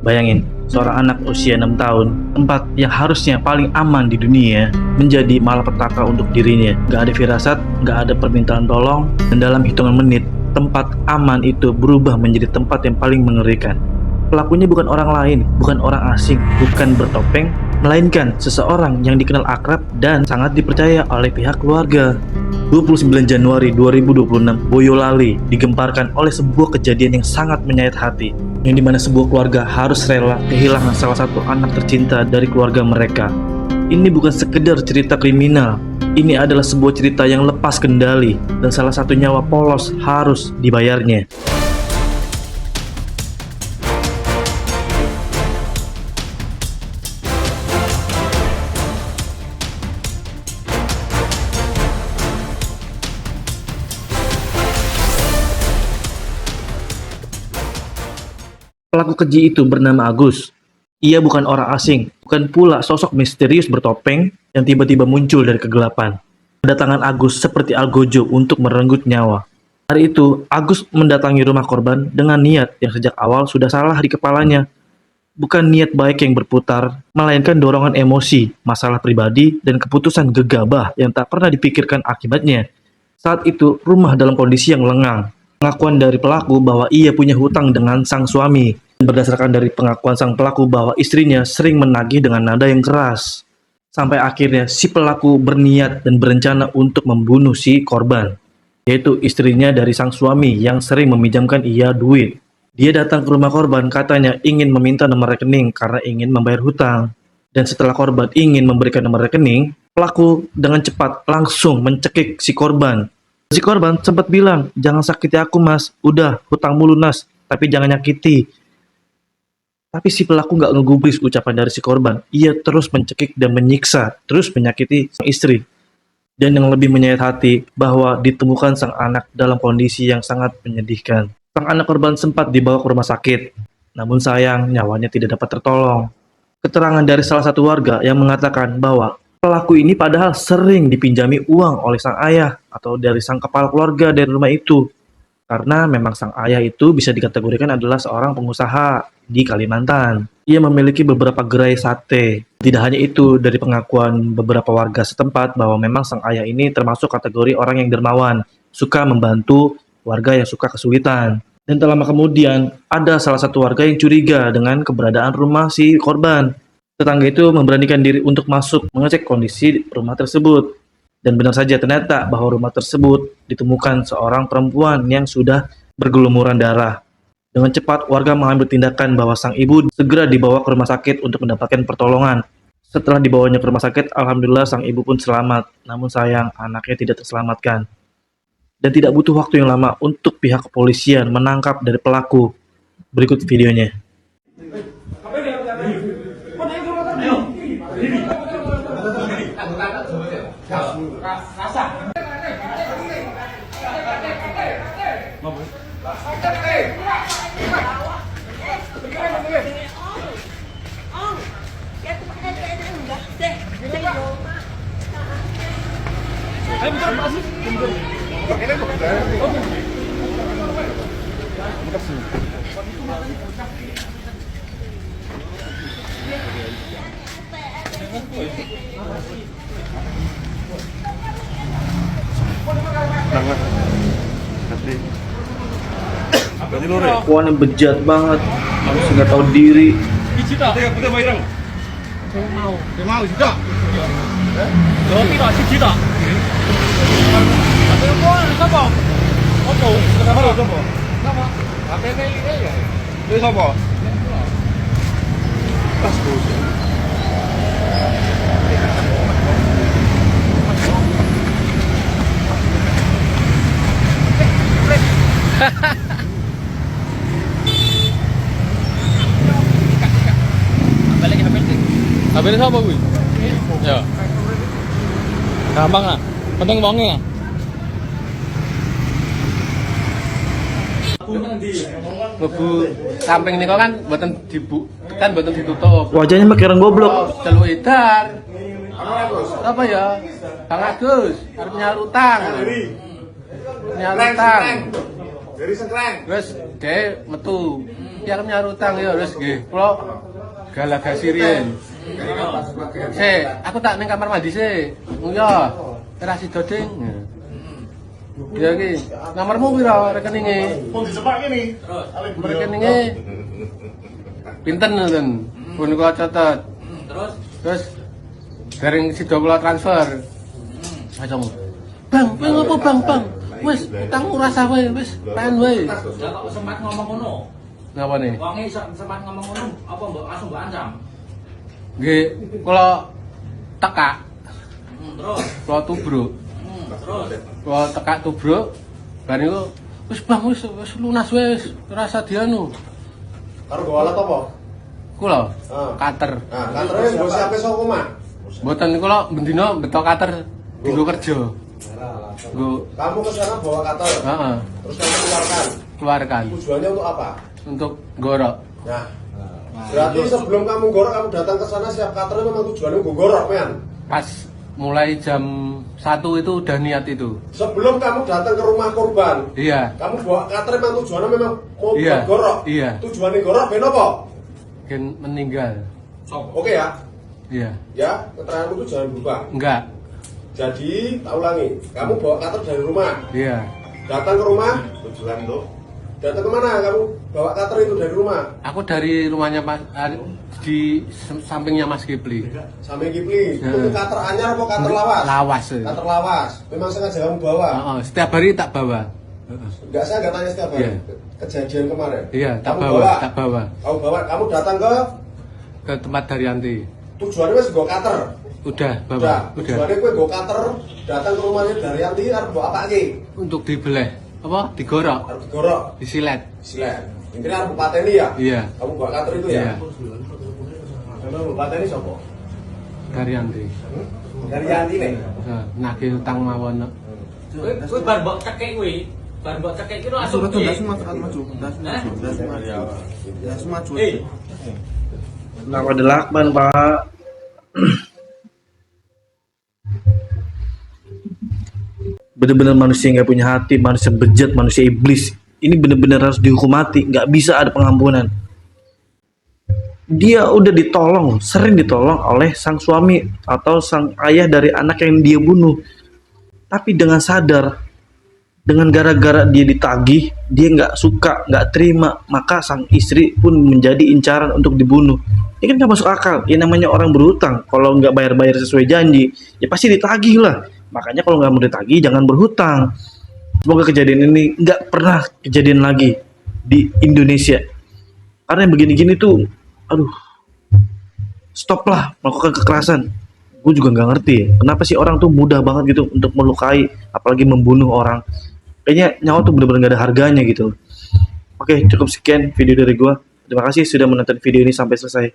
Bayangin, seorang anak usia 6 tahun, tempat yang harusnya paling aman di dunia, menjadi malapetaka untuk dirinya. Gak ada firasat, gak ada permintaan tolong, dan dalam hitungan menit, tempat aman itu berubah menjadi tempat yang paling mengerikan. Pelakunya bukan orang lain, bukan orang asing, bukan bertopeng, melainkan seseorang yang dikenal akrab dan sangat dipercaya oleh pihak keluarga. 29 Januari 2026, Boyolali digemparkan oleh sebuah kejadian yang sangat menyayat hati, yang dimana sebuah keluarga harus rela kehilangan salah satu anak tercinta dari keluarga mereka. Ini bukan sekedar cerita kriminal, ini adalah sebuah cerita yang lepas kendali, dan salah satu nyawa polos harus dibayarnya. Pelaku keji itu bernama Agus. Ia bukan orang asing, bukan pula sosok misterius bertopeng yang tiba-tiba muncul dari kegelapan. Kedatangan Agus seperti algojo untuk merenggut nyawa. Hari itu, Agus mendatangi rumah korban dengan niat yang sejak awal sudah salah di kepalanya. Bukan niat baik yang berputar, melainkan dorongan emosi, masalah pribadi, dan keputusan gegabah yang tak pernah dipikirkan akibatnya. Saat itu, rumah dalam kondisi yang lengang. Pengakuan dari pelaku bahwa ia punya hutang dengan sang suami. Berdasarkan dari pengakuan sang pelaku bahwa istrinya sering menagih dengan nada yang keras. Sampai akhirnya si pelaku berniat dan berencana untuk membunuh si korban, yaitu istrinya dari sang suami yang sering meminjamkan ia duit. Dia datang ke rumah korban katanya ingin meminta nomor rekening karena ingin membayar hutang. Dan setelah korban ingin memberikan nomor rekening, pelaku dengan cepat langsung mencekik si korban. Si korban sempat bilang, "Jangan sakiti aku mas, udah hutangmu lunas, tapi jangan nyakiti." Tapi si pelaku nggak ngegubris ucapan dari si korban. Ia terus mencekik dan menyiksa, terus menyakiti sang istri. Dan yang lebih menyayat hati, bahwa ditemukan sang anak dalam kondisi yang sangat menyedihkan. Sang anak korban sempat dibawa ke rumah sakit, namun sayang nyawanya tidak dapat tertolong. Keterangan dari salah satu warga yang mengatakan bahwa pelaku ini padahal sering dipinjami uang oleh sang ayah atau dari sang kepala keluarga dari rumah itu. Karena memang sang ayah itu bisa dikategorikan adalah seorang pengusaha di Kalimantan. Ia memiliki beberapa gerai sate. Tidak hanya itu, dari pengakuan beberapa warga setempat bahwa memang sang ayah ini termasuk kategori orang yang dermawan, suka membantu warga yang suka kesulitan. Dan tak lama kemudian, ada salah satu warga yang curiga dengan keberadaan rumah si korban. Tetangga itu memberanikan diri untuk masuk mengecek kondisi rumah tersebut. Dan benar saja ternyata bahwa rumah tersebut ditemukan seorang perempuan yang sudah bergelumuran darah. Dengan cepat warga mengambil tindakan bahwa sang ibu segera dibawa ke rumah sakit untuk mendapatkan pertolongan. Setelah dibawanya ke rumah sakit, alhamdulillah sang ibu pun selamat. Namun sayang anaknya tidak terselamatkan. Dan tidak butuh waktu yang lama untuk pihak kepolisian menangkap dari pelaku. Berikut videonya. Wah, ini bejat banget, harus nggak tahu diri. mau juga. Habis apa gue? Ya. Gampang ah. Penting wongnya. Mlebu samping niku kan mboten ditutup. Wajahnya makin orang goblok. Telu edar. Apa ya? Bang Agus, arep nyalutang. Nyalutang. Dari Sengkleng. Wes, dhek metu. Ki arep nyaur utang ya wis nggih. Kula galagasi riyen. Aku tak ning kamar mandi sik. Oh ya, ora sida ding. Ya ki, nomormu piro rekeninge? Pun disepak ini. Rekeninge pinten ngoten. Pun kula catet. Terus bareng sida kula transfer. Ayo. Bang, apa bang? Wis utang ora usah wae, wis pengen wae. Lah kok sempat ngomong ngono? Napa nih? Wonge sempat ngomong ngono apa mbok langsung mbok ancam? Nggih, kula tekak, Terus. kula tubruk. Terus. Kula tekak tubruk. Bar niku wis bang wis lunas wis, ora usah dianu. Karo go alat apa? Kula Ah. kater. Nah, katernya nggo siape saka omah. Mboten kula bendina betok kater dienggo kerja. Nggo Kamu ke sana bawa kater. heeh, Terus kamu keluarkan. keluarkan Tujuannya untuk apa? untuk gorok. Nah, berarti sebelum kamu gorok, kamu datang ke sana siap katernya memang tujuannya nggo gorok, men. Pas mulai jam 1 itu udah niat itu. Sebelum kamu datang ke rumah korban, Iya, kamu bawa kater memang tujuannya memang mau Iya, buat gorok. iya. Tujuannya gorok ben apa? gen meninggal. Oke ya. Iya, Ya, keteranganmu itu jangan berubah. enggak. Jadi, tak ulangi. Kamu bawa kater dari rumah, Iya. datang ke rumah, tujuan tuh. Datang kemana kamu bawa kater itu dari rumah? Aku dari rumahnya Mas di sampingnya Mas Kipli. Sampai Kipli, itu Ya. kater anyar apa kater lawas? Lawas. Kater lawas. Memang sengaja kamu bawa. Oh, setiap hari tak bawa. Enggak, saya enggak tanya setiap hari. Iya. Kejadian kemarin. Iya, tak Kamu bawa, tak bawa Kamu bawa, kamu datang ke ke tempat Daryanti. tujuannya wis nggo kater. Udah, Udah, bawa, udah. tujuannya kowe nggo kater, datang ke rumahnya Daryanti arep mbok apake? Untuk dibeleh, apa? Digorok, Arep digorok, disilet. silet. Intinya arep pateni ya? Iya. Kamu bawa kater itu Iya, ya? Memang mbok pateni sapa? Daryanti. Daryanti nih. Nah, nagih utang mawon. Kuwi bar mbok cekek kuwi. Bar mbok cekek iki langsung piye? Nama ada lakban, Pak. Bener-bener manusia nggak punya hati, manusia bejat, manusia iblis. Ini bener-bener harus dihukum mati, nggak bisa ada pengampunan. Dia udah ditolong, sering ditolong oleh sang suami atau sang ayah dari anak yang dia bunuh. Tapi dengan sadar, dengan gara-gara dia ditagih, dia nggak suka, nggak terima, maka sang istri pun menjadi incaran untuk dibunuh. Ini kan nggak masuk akal. Ya namanya orang berhutang, kalau nggak bayar-bayar sesuai janji, ya pasti ditagih lah. Makanya kalau nggak mau ditagih, jangan berhutang. Semoga kejadian ini nggak pernah kejadian lagi di Indonesia. Karena yang begini-gini tuh, aduh, stop lah melakukan kekerasan. Gue juga nggak ngerti ya, kenapa sih orang tuh mudah banget gitu untuk melukai, apalagi membunuh orang. Kayaknya nyawa tuh bener-bener gak ada harganya gitu. Oke, cukup sekian video dari gue. Terima kasih sudah menonton video ini sampai selesai.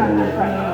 Thank you.